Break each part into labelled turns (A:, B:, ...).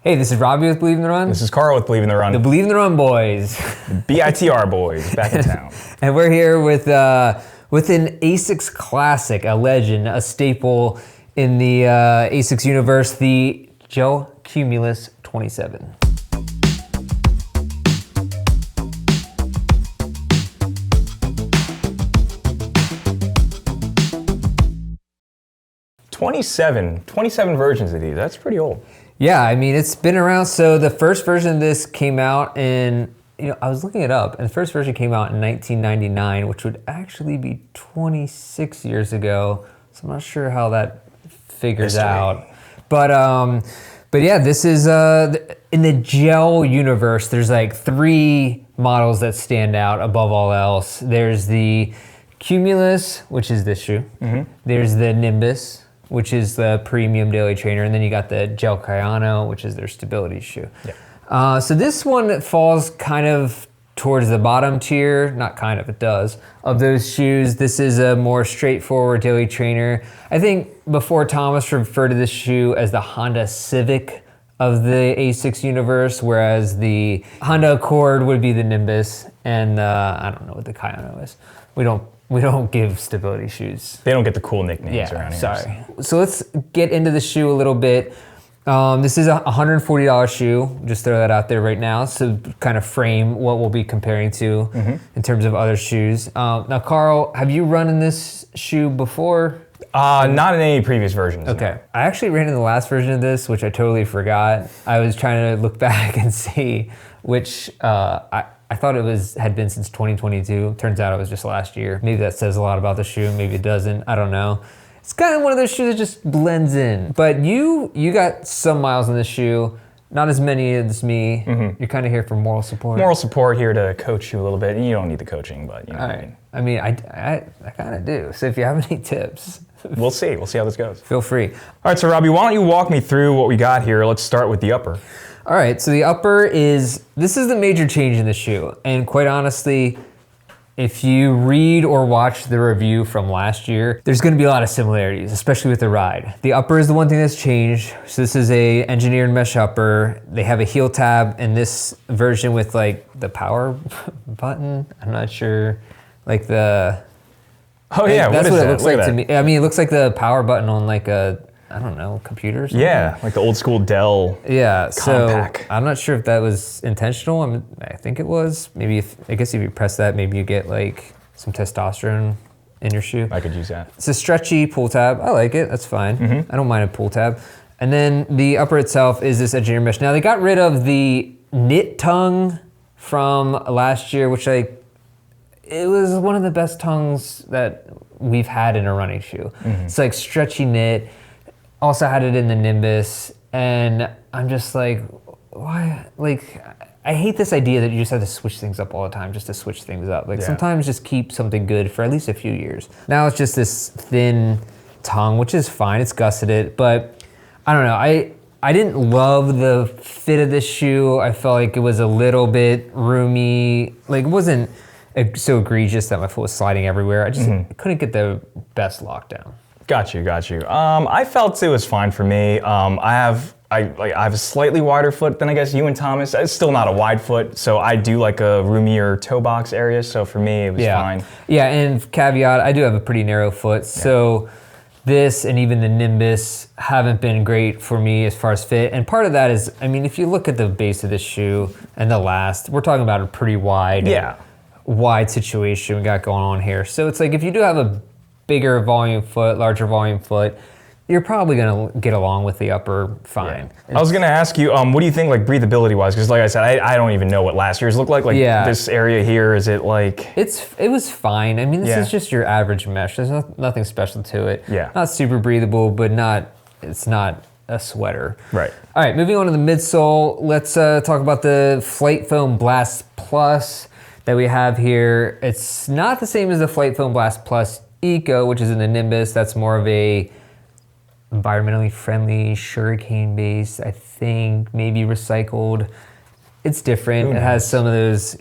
A: Hey, this is Robbie with Believe in the Run.
B: This is Karl with Believe in the Run.
A: The Believe in the Run boys.
B: BITR boys, back in town.
A: And we're here with an Asics classic, a legend, a staple in the Asics universe, the Gel-Cumulus 27.
B: Twenty-seven versions of these. That's pretty old.
A: Yeah, I mean, it's been around. So the first version of this came out in, I was looking it up, and the first version came out in 1999, which would actually be 26 years ago. So I'm not sure how that figures out. But yeah, this is, in the gel universe, there's like 3 models that stand out above all else. There's the Cumulus, which is this shoe. Mm-hmm. There's the Nimbus, which is the premium daily trainer, and then you got the Gel-Cumulus, which is their stability shoe. Yeah. So this one falls kind of towards the bottom tier, not kind of, it does, of those shoes. This is a more straightforward daily trainer. I think before Thomas referred to this shoe as the Honda Civic of the Asics universe, whereas the Honda Accord would be the Nimbus, and I don't know what the Kayano is. We don't give stability shoes.
B: They don't get the cool nicknames around here.
A: Sorry. So let's get into the shoe a little bit. This is a $140 shoe. Just throw that out there right now. So kind of frame what we'll be comparing to in terms of other shoes. Now, Karl, have you run in this shoe before?
B: Not in any previous versions.
A: Okay.
B: No.
A: I actually ran in the last version of this, which I totally forgot. I was trying to look back and see which I thought it had been since 2022. Turns out it was just last year. Maybe that says a lot about the shoe, maybe it doesn't, I don't know. It's kind of one of those shoes that just blends in. But you got some miles in this shoe, not as many as me. Mm-hmm. You're kind of here for moral support.
B: Moral support, here to coach you a little bit. You don't need the coaching, but you know what I mean.
A: I kind of do. So if you have any tips.
B: We'll see how this goes.
A: Feel free.
B: All right, so Robbie, why don't you walk me through what we got here? Let's start with the upper.
A: All right, so the upper this is the major change in the shoe. And quite honestly, if you read or watch the review from last year, there's gonna be a lot of similarities, especially with the ride. The upper is the one thing that's changed. So this is a engineered mesh upper. They have a heel tab in this version with like the power button. I'm not sure, like the...
B: Oh yeah,
A: that's what it looks like
B: to
A: me. I mean, it looks like the power button on like a, I don't know, computer or something.
B: Yeah, like the old school Dell compact.
A: So I'm not sure if that was intentional. I think it was. Maybe I guess if you press that, maybe you get like some testosterone in your shoe.
B: I could use that.
A: It's a stretchy pull tab. I like it, that's fine. Mm-hmm. I don't mind a pull tab. And then the upper itself is this engineered mesh. Now they got rid of the knit tongue from last year, which it was one of the best tongues that we've had in a running shoe. Mm-hmm. It's like stretchy knit. Also had it in the Nimbus, and I'm just like, why? Like, I hate this idea that you just have to switch things up all the time just to switch things up. Like sometimes just keep something good for at least a few years. Now it's just this thin tongue, which is fine, it's gusseted, but I don't know, I didn't love the fit of this shoe. I felt like it was a little bit roomy, like it wasn't so egregious that my foot was sliding everywhere. I just couldn't get the best lockdown.
B: Got you. I felt it was fine for me. I have a slightly wider foot than I guess you and Thomas. It's still not a wide foot, so I do like a roomier toe box area. So for me, it was fine.
A: Yeah, and caveat, I do have a pretty narrow foot, so this and even the Nimbus haven't been great for me as far as fit. And part of that is, I mean, if you look at the base of this shoe and the last, we're talking about a pretty wide situation we got going on here. So it's like if you do have a bigger volume foot, larger volume foot, you're probably gonna get along with the upper fine.
B: Yeah. I was gonna ask you, what do you think like breathability wise? Because like I said, I don't even know what last year's looked like. Like this area here, is it like?
A: It was fine. I mean, this is just your average mesh. There's nothing special to it.
B: Yeah.
A: Not super breathable, but it's not a sweater.
B: Right.
A: All right, moving on to the midsole. Let's talk about the Flytefoam Blast Plus that we have here. It's not the same as the Flytefoam Blast Plus Eco, which is in the Nimbus. That's more of a environmentally friendly sugarcane base, I think, maybe recycled. It's different. It has some of those,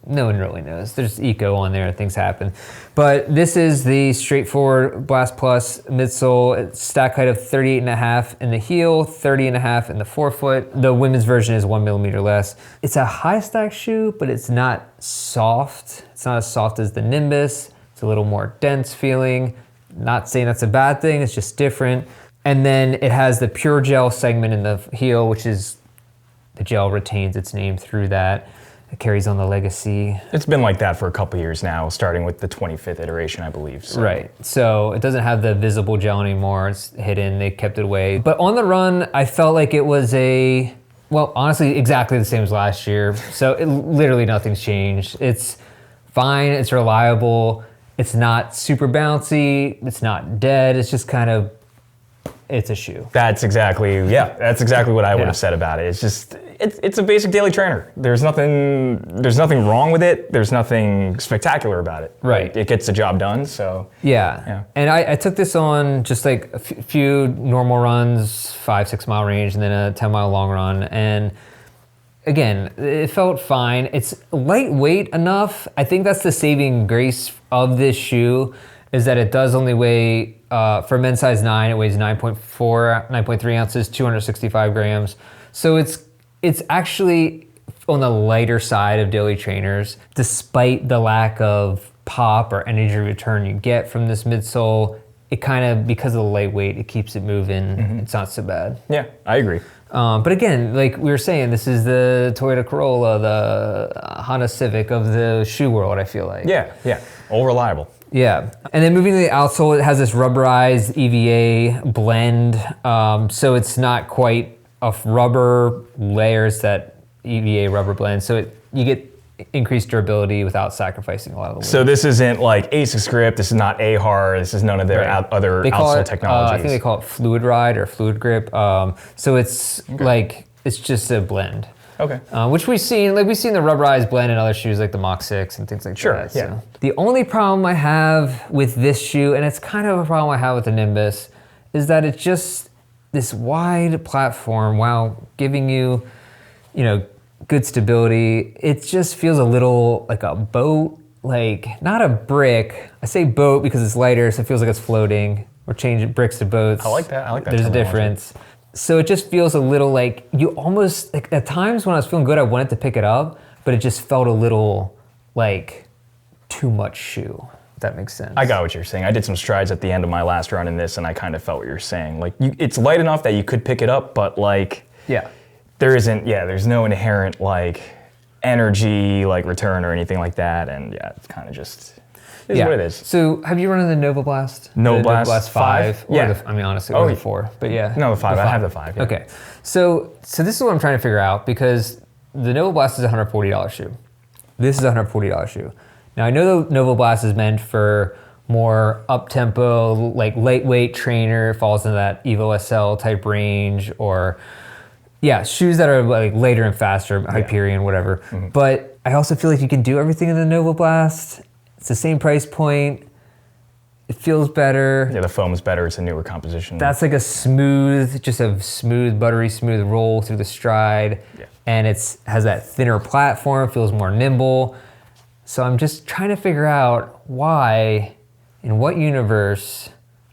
A: no one really knows. There's eco on there, things happen. But this is the straightforward Blast Plus midsole. It's stack height of 38.5 in the heel, 30.5 in the forefoot. The women's version is 1 millimeter less. It's a high stack shoe, but it's not soft. It's not as soft as the Nimbus. It's a little more dense feeling. Not saying that's a bad thing, it's just different. And then it has the pure gel segment in the heel, which is, the gel retains its name through that. It carries on the legacy.
B: It's been like that for a couple years now, starting with the 25th iteration, I believe. So.
A: Right, so it doesn't have the visible gel anymore, it's hidden, they kept it away. But on the run, I felt like it was well, honestly, exactly the same as last year. So literally nothing's changed. It's fine, it's reliable. It's not super bouncy, it's not dead, it's just kind of, it's a shoe.
B: That's exactly what I would have said about it. It's just, it's a basic daily trainer. There's nothing wrong with it. There's nothing spectacular about it.
A: Right.
B: It gets the job done, so.
A: Yeah. And I took this on just like a few normal runs, 5-6 mile range, and then a 10-mile long run. And again, it felt fine. It's lightweight enough. I think that's the saving grace of this shoe, is that it does only weigh, for men's size 9, it weighs 9.3 ounces, 265 grams. So it's actually on the lighter side of daily trainers, despite the lack of pop or energy return you get from this midsole. It kind of, because of the lightweight, it keeps it moving. It's not so bad.
B: Yeah, I agree.
A: But again, like we were saying, this is the Toyota Corolla, the Honda Civic of the shoe world, I feel like.
B: Yeah, all reliable.
A: Yeah, and then moving to the outsole, it has this rubberized EVA blend. So it's not quite a rubber layers, that EVA rubber blend. So you get increased durability without sacrificing a lot of the weight.
B: So this isn't like Asics grip, this is not AHAR, this is none of their other outsole technologies.
A: I think they call it Fluid Ride or Fluid Grip. So it's like, it's just a blend.
B: Okay.
A: Which we've seen the rubberized blend in other shoes like the Mach 6 and things like that.
B: Sure, yeah.
A: So. The only problem I have with this shoe, and it's kind of a problem I have with the Nimbus, is that it's just this wide platform while giving you, good stability. It just feels a little like a boat, like not a brick. I say boat because it's lighter, so it feels like it's floating. We're changing bricks to boats.
B: I like that.
A: There's a difference. So it just feels a little like, you almost, like at times when I was feeling good, I wanted to pick it up, but it just felt a little like too much shoe, if that makes sense.
B: I got what you're saying. I did some strides at the end of my last run in this, and I kind of felt what you're saying. Like, it's light enough that you could pick it up, but like, there's no inherent like energy, like return or anything like that. And yeah, it's kind of just, is what it is.
A: So have you run in the Nova Blast?
B: Nova
A: the
B: Blast
A: Blast 5?
B: Yeah.
A: Honestly, or the 4, but yeah.
B: No, the 5. I have the 5. Yeah.
A: Okay. So this is what I'm trying to figure out, because the Nova Blast is a $140 shoe. This is a $140 shoe. Now I know the Nova Blast is meant for more up-tempo, like lightweight trainer, falls into that Evo SL type range, or shoes that are like later and faster, Hyperion, whatever. But I also feel like you can do everything in the Nova Blast. It's the same price point. It feels better.
B: Yeah, the foam's better. It's a newer composition.
A: That's like a smooth, buttery smooth roll through the stride.
B: Yeah.
A: And has that thinner platform, feels more nimble. So I'm just trying to figure out why, in what universe,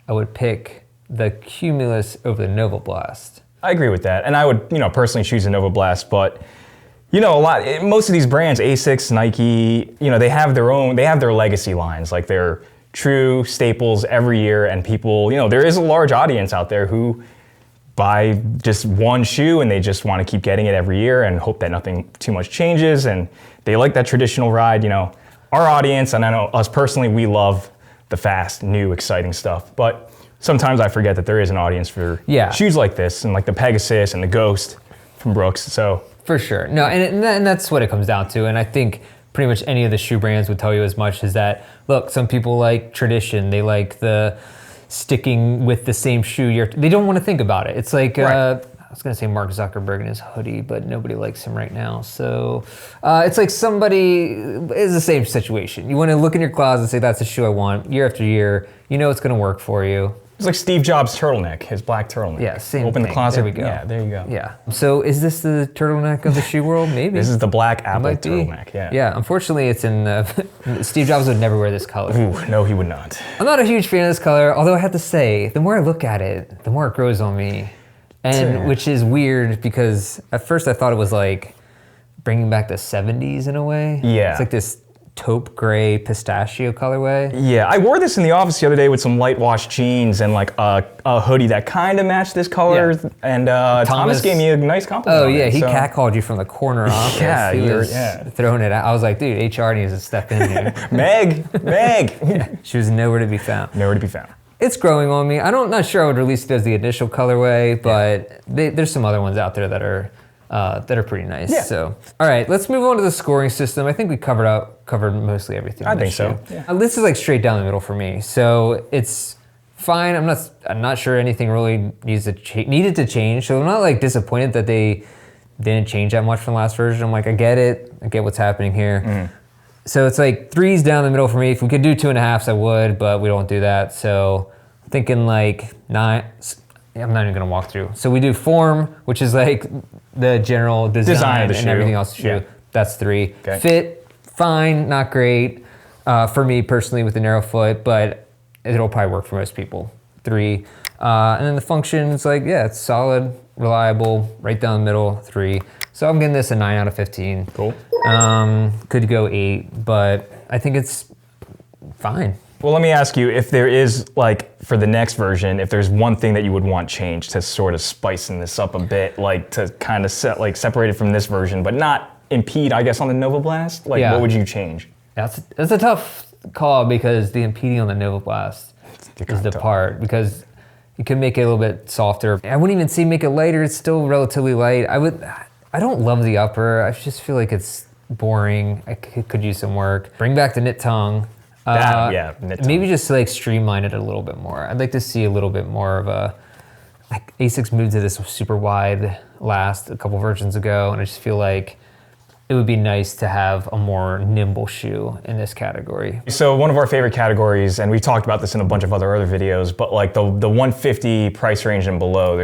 A: I would pick the Cumulus over the Nova Blast.
B: I agree with that. And I would, personally choose a Nova Blast, but most of these brands, Asics, Nike, they have their legacy lines, like their true staples every year, and people, there is a large audience out there who buy just one shoe and they just want to keep getting it every year and hope that nothing too much changes, and they like that traditional ride. Our audience, and I know us personally, we love the fast, new, exciting stuff, but sometimes I forget that there is an audience for shoes like this, and like the Pegasus and the Ghost from Brooks, so. For sure. No, and that's what it comes down to. And I think pretty much any of the shoe brands would tell you as much, is that, look, some people like tradition. They like the sticking with the same shoe. They don't want to think about it. It's like, I was going to say Mark Zuckerberg and his hoodie, but nobody likes him right now. So it's like somebody is the same situation. You want to look in your closet and say, that's a shoe I want year after year. You know it's going to work for you. It's like Steve Jobs' turtleneck, his black turtleneck.
A: Yeah, same
B: Open
A: thing.
B: the closet.
A: There we go.
B: Yeah, there you go.
A: Yeah. So is this the turtleneck of the shoe world? Maybe.
B: This is the black apple
A: Might be.
B: turtleneck, yeah.
A: Yeah, unfortunately it's in, Steve Jobs would never wear this color.
B: Ooh, no, he would not.
A: I'm not a huge fan of this color, although I have to say, the more I look at it, the more it grows on me. And which is weird because at first I thought it was like bringing back the 70s in a way.
B: Yeah.
A: It's like this taupe gray pistachio colorway.
B: Yeah, I wore this in the office the other day with some light wash jeans and like a hoodie that kind of matched this color.
A: Yeah.
B: And Thomas gave me a nice compliment.
A: Oh yeah, he
B: so.
A: catcalled you from the corner office.
B: Yeah,
A: he was
B: yeah.
A: throwing it out. I was like, dude, HR needs to step in here.
B: Meg.
A: Yeah, she was nowhere to be found.
B: Nowhere to be found.
A: It's growing on me. Not sure I would release it as the initial colorway, but there's some other ones out there that are pretty nice.
B: Yeah.
A: So, all right, let's move on to the scoring system. I think we covered mostly everything.
B: I think so. Yeah.
A: This is like straight down the middle for me. So it's fine. I'm not sure anything really needed to change. So I'm not like disappointed that they didn't change that much from the last version. I'm like, I get it. I get what's happening here. Mm-hmm. So it's like 3's down the middle for me. If we could do 2.5s, I would, but we don't do that. So I'm thinking like 9. I'm not even gonna walk through. So we do form, which is like the general design
B: of the
A: and
B: shoe.
A: Everything else shoe.
B: Yeah.
A: That's 3.
B: Okay.
A: Fit, fine, not great for me personally with the narrow foot, but it'll probably work for most people. 3. And then the function is like, yeah, it's solid, reliable, right down the middle, 3. So I'm getting this a 9 out of 15.
B: Cool.
A: Could go 8, but I think it's fine.
B: Well, let me ask you, if there is, like, for the next version, if there's one thing that you would want changed to sort of spicing this up a bit, like to kind of separate it from this version, but not impede, I guess, on the Nova Blast? Like,
A: Yeah.
B: what would you change?
A: That's a tough call because the impeding on the Nova Blast is the part, because you can make it a little bit softer. I wouldn't even say make it lighter. It's still relatively light. I don't love the upper. I just feel like it's boring. I could use some work. Bring back the knit tongue.
B: Knit tongue.
A: Maybe just like streamline it a little bit more. I'd like to see a little bit more of a, like Asics moved to this super wide last a couple versions ago, and I just feel like it would be nice to have a more nimble shoe in this category.
B: So one of our favorite categories, and we've talked about this in a bunch of other videos, but like the 150 price range and below,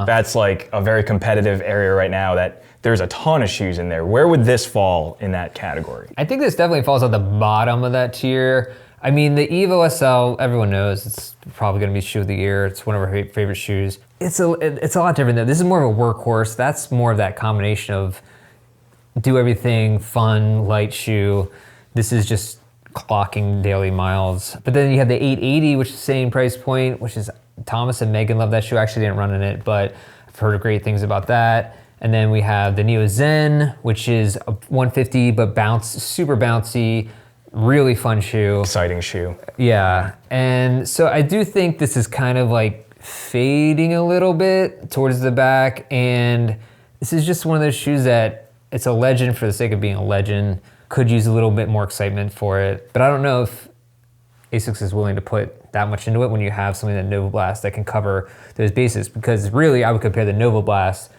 B: that's like a very competitive area right now that there's a ton of shoes in there. Where would this fall in that category?
A: I think this definitely falls at the bottom of that tier. I mean, the Evo SL, everyone knows it's probably gonna be shoe of the year. It's one of our favorite shoes. It's a lot different though. This is more of a workhorse. That's more of that combination of do everything, fun, light shoe. This is just clocking daily miles. But then you have the 880, which is the same price point, which is Thomas and Megan love that shoe. I actually didn't run in it, but I've heard great things about that. And then we have the Neo Zen, which is a 150, but super bouncy, really fun shoe.
B: Exciting shoe.
A: Yeah, and so I do think this is kind of like fading a little bit towards the back, and this is just one of those shoes that it's a legend for the sake of being a legend. Could use a little bit more excitement for it, but I don't know if Asics is willing to put that much into it when you have something like Nova Blast that can cover those bases, because really I would compare the Nova Blast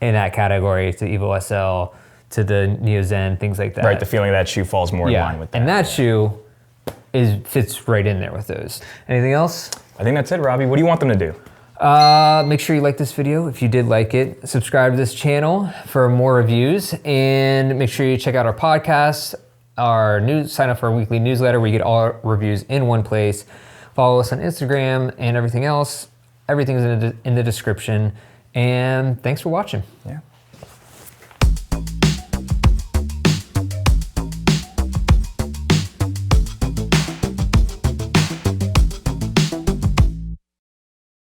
A: in that category to Evo SL, to the Neo Zen, things like that.
B: Right, the feeling that shoe falls more in line with that.
A: And that shoe fits right in there with those. Anything else?
B: I think that's it, Robbie. What do you want them to do?
A: Make sure you like this video if you did like it. Subscribe to this channel for more reviews, and make sure you check out our podcast, sign up for our weekly newsletter where you get all our reviews in one place. Follow us on Instagram and everything else. Everything's in the description. And thanks for watching.
B: Yeah.